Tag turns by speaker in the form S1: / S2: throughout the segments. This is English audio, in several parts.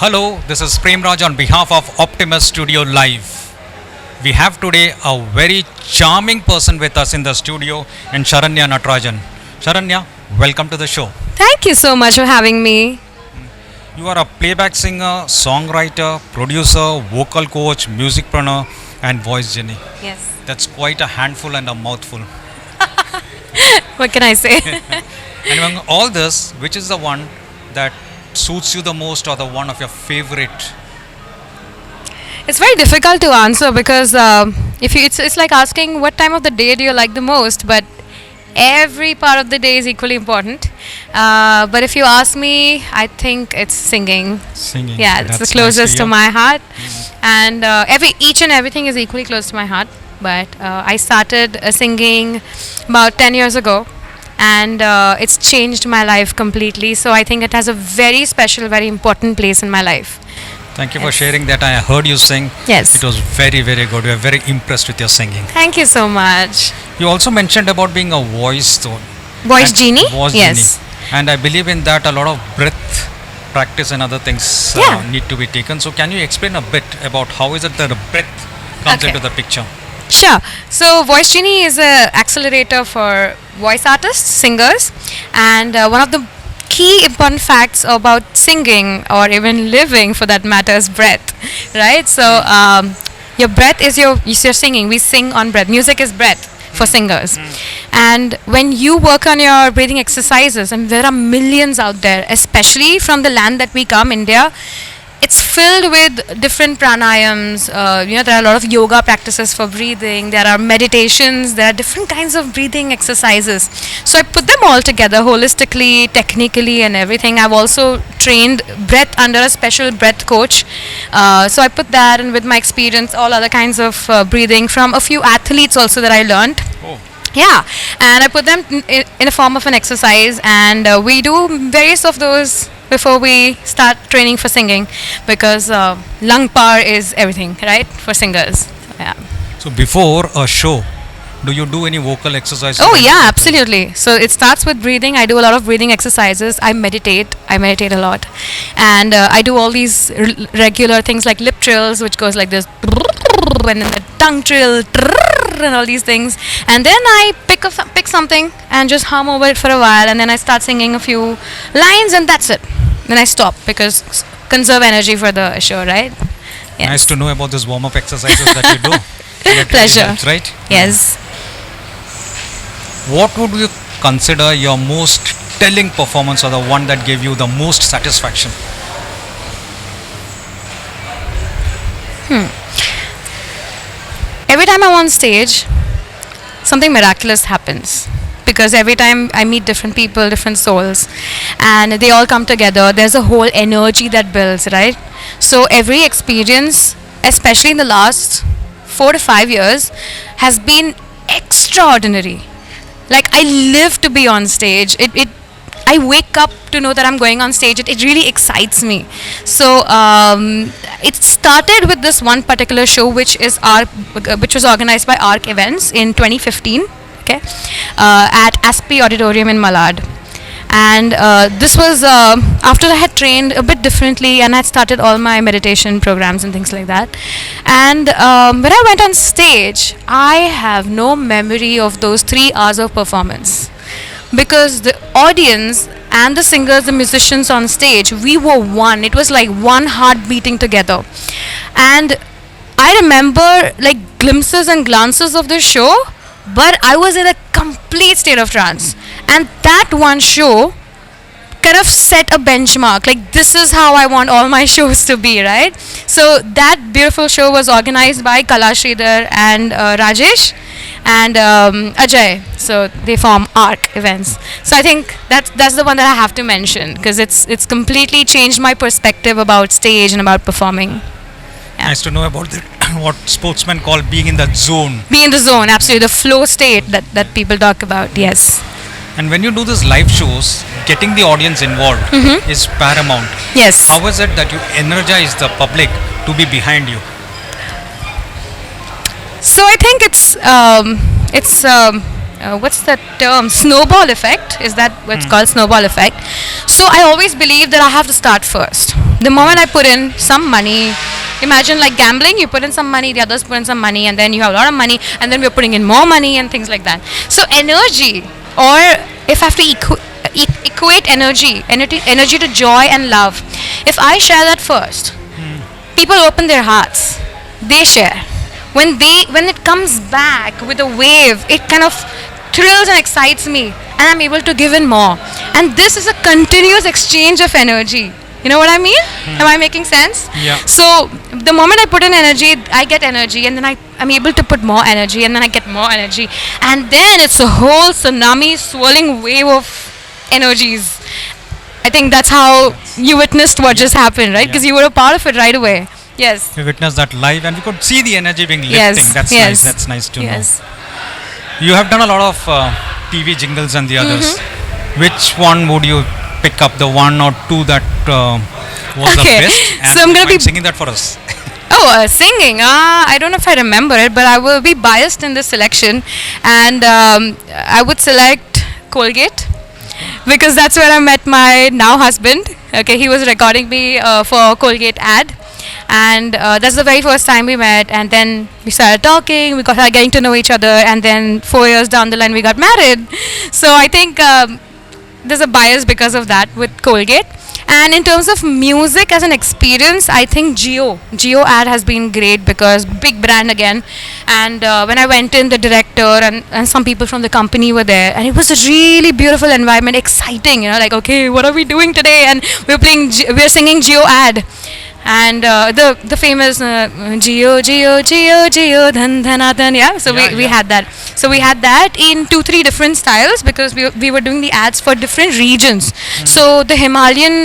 S1: Hello, this is Premraj on behalf of Optimus Studio Live. We have today a very charming person with us in the studio in Sharanya Natrajan. Sharanya, welcome to the show.
S2: Thank you so much for having me.
S1: You are a playback singer, songwriter, producer, vocal coach, musicpreneur and voice genie.
S2: Yes.
S1: That's quite a handful and a mouthful.
S2: What can I say?
S1: And among all this, which is the one that suits you the most or the one of your favorite?
S2: It's very difficult to answer because it's like asking what time of the day do you like the most, but every part of the day is equally important. But if you ask me, I think it's singing.
S1: Singing.
S2: Yeah, it's the closest to my heart, and each and everything is equally close to my heart. But I started singing about 10 years ago, and it's changed my life completely. So I think it has a very special, very important place in my life.
S1: Thank you for sharing that. I heard you sing.
S2: Yes.
S1: It was very, very good. We are very impressed with your singing.
S2: Thank you so much.
S1: You also mentioned about being a voice tone.
S2: Voice genie?
S1: Voice
S2: Yes.
S1: genie. And I believe in that a lot of breath practice and other things need to be taken. So can you explain a bit about how is it that the breath comes into the picture?
S2: Sure. So Voice Genie is an accelerator for voice artists, singers, and one of the key important facts about singing or even living for that matter is breath, right? So your breath is your singing. We sing on breath. Music is breath for singers. And when you work on your breathing exercises, and there are millions out there, especially from the land that we come, India, it's filled with different pranayams. There are a lot of yoga practices for breathing. There are meditations. There are different kinds of breathing exercises. So I put them all together holistically, technically, and everything. I've also trained breath under a special breath coach. So I put that, and with my experience, all other kinds of breathing from a few athletes also that I learned.
S1: Oh.
S2: Yeah, and I put them in a form of an exercise, and we do various of those before we start training for singing, because lung power is everything, right, for singers. Yeah.
S1: So before a show, do you do any vocal exercises?
S2: Oh yeah, absolutely. So it starts with breathing. I do a lot of breathing exercises. I meditate a lot, and I do all these regular things like lip trills, which goes like this, and then the tongue trill, and all these things, and then I pick something and just hum over it for a while, and then I start singing a few lines, and that's it. Then I stop, because conserve energy for the show, right? Yes.
S1: Nice to know about these warm-up exercises that you do. That
S2: Pleasure.
S1: really helps, right?
S2: Yes.
S1: What would you consider your most telling performance, or the one that gave you the most satisfaction?
S2: Every time I'm on stage, something miraculous happens, because every time I meet different people, different souls, and they all come together, there's a whole energy that builds, right? So every experience, especially in the last 4 to 5 years, has been extraordinary. Like, I live to be on stage. I wake up to know that I'm going on stage. It really excites me. So it started with this one particular show, which was organized by ARC Events in 2015. Okay, at Aspi Auditorium in Malad. And this was after I had trained a bit differently, and I had started all my meditation programs and things like that. And when I went on stage, I have no memory of those 3 hours of performance, because the audience and the singers, the musicians on stage, we were one. It was like one heart beating together. And I remember like glimpses and glances of the show, but I was in a complete state of trance. And that one show kind of set a benchmark. Like, this is how I want all my shows to be, right? So that beautiful show was organized by Kala and Rajesh and Ajay. So they form ARC Events. So I think that's the one that I have to mention, because it's completely changed my perspective about stage and about performing. Yeah.
S1: Nice to know about what sportsmen call being in that zone.
S2: Be in the zone, absolutely. The flow state that people talk about, yes.
S1: And when you do these live shows, getting the audience involved is paramount.
S2: Yes.
S1: How is it that you energize the public to be behind you?
S2: So I think it's what's that term? Snowball effect. Is that what's called snowball effect? So I always believe that I have to start first. the moment I put in some money, imagine like gambling, you put in some money, the others put in some money, and then you have a lot of money, and then we're putting in more money and things like that. So energy, or if I have to equate energy to joy and love, if I share that first, people open their hearts, they share. When it comes back with a wave, it kind of thrills and excites me, and I'm able to give in more. And this is a continuous exchange of energy. You know what I mean? Am I making sense?
S1: Yeah.
S2: So the moment I put in energy, I get energy, and then I'm able to put more energy, and then I get more energy, and then it's a whole tsunami, swirling wave of energies. I think that's how you witnessed what just happened, right? Because you were a part of it right away. Yes.
S1: We witnessed that live, and we could see the energy being lifting.
S2: Yes.
S1: That's
S2: Yes.
S1: nice. That's nice to
S2: Yes.
S1: know. You have done a lot of TV jingles and the others. Which one would you pick up? The one or two that was the
S2: Okay.
S1: best? And
S2: So I'm
S1: would you
S2: gonna
S1: mind
S2: be-
S1: singing that for us.
S2: Oh, singing. I don't know if I remember it, but I will be biased in this selection, and I would select Colgate because that's where I met my now husband. Okay, he was recording me for Colgate ad, and that's the very first time we met, and then we started talking. We got getting to know each other, and then 4 years down the line, we got married. So I think there's a bias because of that with Colgate. And in terms of music as an experience, I think Geo ad has been great because big brand again. And when I went in, the director and some people from the company were there, and it was a really beautiful environment, exciting. You know, like, okay, what are we doing today? And we're singing Geo ad. And the famous Geo Dhan Dhana Dhan, yeah. So we had that. So we had that in 2-3 different styles because we were doing the ads for different regions. So the Himalayan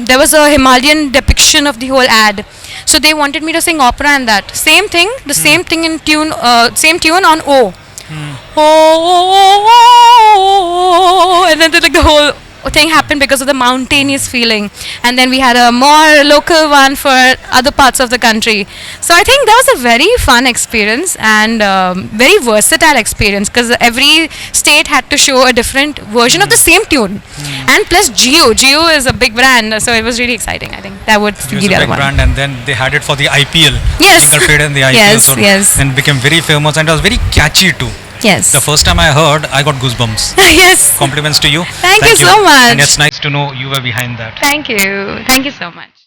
S2: there was a Himalayan depiction of the whole ad. So they wanted me to sing opera and that same thing, the same thing in tune, same tune on O. Oh, and then like the whole thing happened because of the mountainous feeling, and then we had a more local one for other parts of the country. So I think that was a very fun experience and very versatile experience because every state had to show a different version of the same tune, and plus Geo is a big brand, so it was really exciting. I think that would
S1: It
S2: be
S1: was a
S2: the other
S1: big
S2: one.
S1: brand, and then they had it for the IPL.
S2: Yes.
S1: Jingle played in the IPL,
S2: Yes,
S1: so
S2: yes.
S1: and became very famous, and it was very catchy too.
S2: Yes.
S1: The first time I heard, I got goosebumps.
S2: Yes.
S1: Compliments to you.
S2: Thank you so much.
S1: And it's nice to know you were behind that.
S2: Thank you so much.